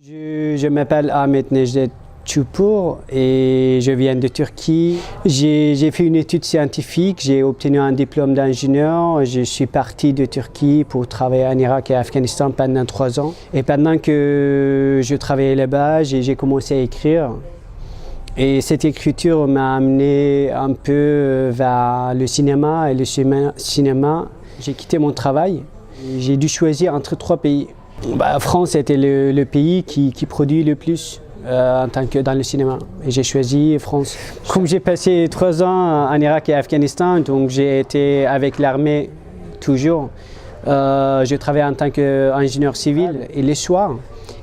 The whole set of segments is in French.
Je m'appelle Ahmet Necdet Çukur et je viens de Turquie. J'ai fait une étude scientifique, j'ai obtenu un diplôme d'ingénieur. Je suis parti de Turquie pour travailler en Irak et Afghanistan pendant 3 ans. Et pendant que je travaillais là-bas, j'ai commencé à écrire. Et cette écriture m'a amené un peu vers le cinéma. Et le cinéma, j'ai quitté mon travail. J'ai dû choisir entre 3 pays. La France était le pays qui produit le plus en tant que dans le cinéma. Et j'ai choisi France. Comme j'ai passé 3 ans en Irak et Afghanistan, donc j'ai été avec l'armée toujours. Je travaillais en tant qu'ingénieur civil et les soirs,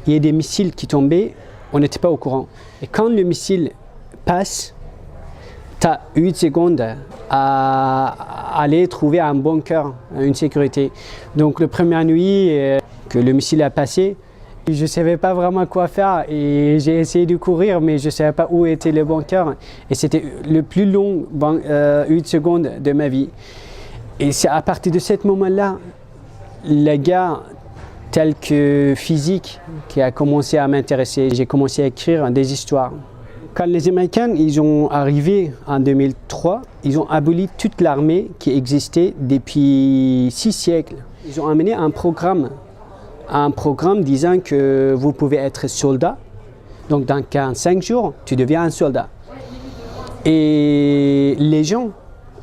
il y a des missiles qui tombaient, on n'était pas au courant. Et quand le missile passe, tu as 8 secondes à aller trouver un bunker, une sécurité. Donc la première nuit que le missile a passé, je ne savais pas vraiment quoi faire et j'ai essayé de courir mais je ne savais pas où était le bunker. Et c'était le plus long 8 secondes de ma vie. Et c'est à partir de ce moment-là, la guerre telle que physique qui a commencé à m'intéresser. J'ai commencé à écrire des histoires. Quand les Américains ils ont arrivé en 2003, ils ont aboli toute l'armée qui existait depuis 6 siècles. Ils ont amené un programme disant que vous pouvez être soldat. Donc dans 45 jours, tu deviens un soldat. Et les gens,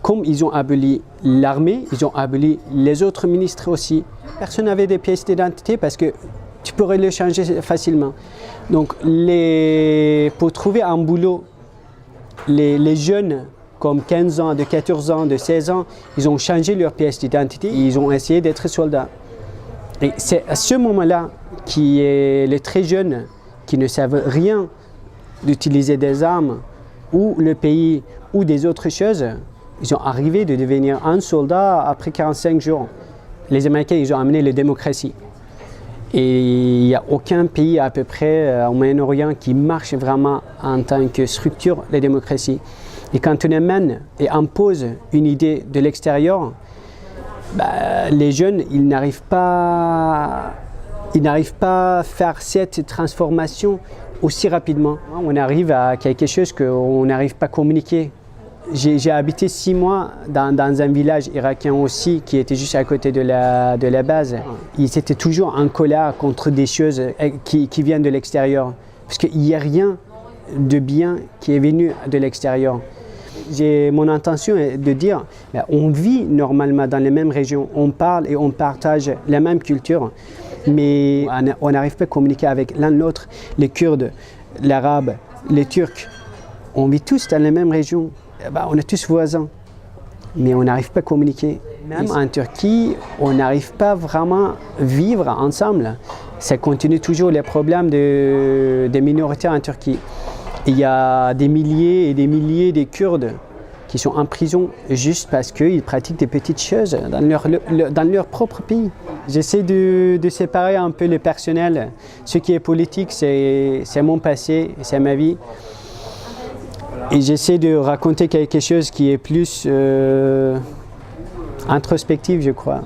comme ils ont aboli l'armée, ils ont aboli les autres ministres aussi. Personne n'avait des pièces d'identité parce que tu pourrais le changer facilement. Donc pour trouver un boulot, les jeunes comme 15 ans, de 14 ans, de 16 ans, ils ont changé leur pièce d'identité, ils ont essayé d'être soldats. Et c'est à ce moment-là que les très jeunes qui ne savent rien d'utiliser des armes ou le pays ou des autres choses, ils ont arrivé de devenir un soldat après 45 jours. Les Américains, ils ont amené la démocratie. Et il n'y a aucun pays à peu près au Moyen-Orient qui marche vraiment en tant que structure la démocratie. Et quand on amène et impose une idée de l'extérieur, les jeunes, ils n'arrivent pas à faire cette transformation aussi rapidement. On arrive à quelque chose qu'on n'arrive pas à communiquer. J'ai habité 6 mois dans un village irakien aussi qui était juste à côté de la base. Ils étaient toujours en colère contre des choses qui viennent de l'extérieur. Parce qu'il n'y a rien de bien qui est venu de l'extérieur. Mon intention est de dire on vit normalement dans les mêmes régions, on parle et on partage la même culture, mais on n'arrive pas à communiquer avec l'un l'autre. Les Kurdes, l'Arabe, les Turcs, on vit tous dans les mêmes régions. On est tous voisins, mais on n'arrive pas à communiquer. Même en Turquie, on n'arrive pas vraiment à vivre ensemble. Ça continue toujours les problèmes des minorités en Turquie. Il y a des milliers et des milliers de Kurdes qui sont en prison juste parce qu'ils pratiquent des petites choses dans leur propre pays. J'essaie de séparer un peu le personnel. Ce qui est politique, c'est mon passé, c'est ma vie. Et j'essaie de raconter quelque chose qui est plus introspectif, je crois.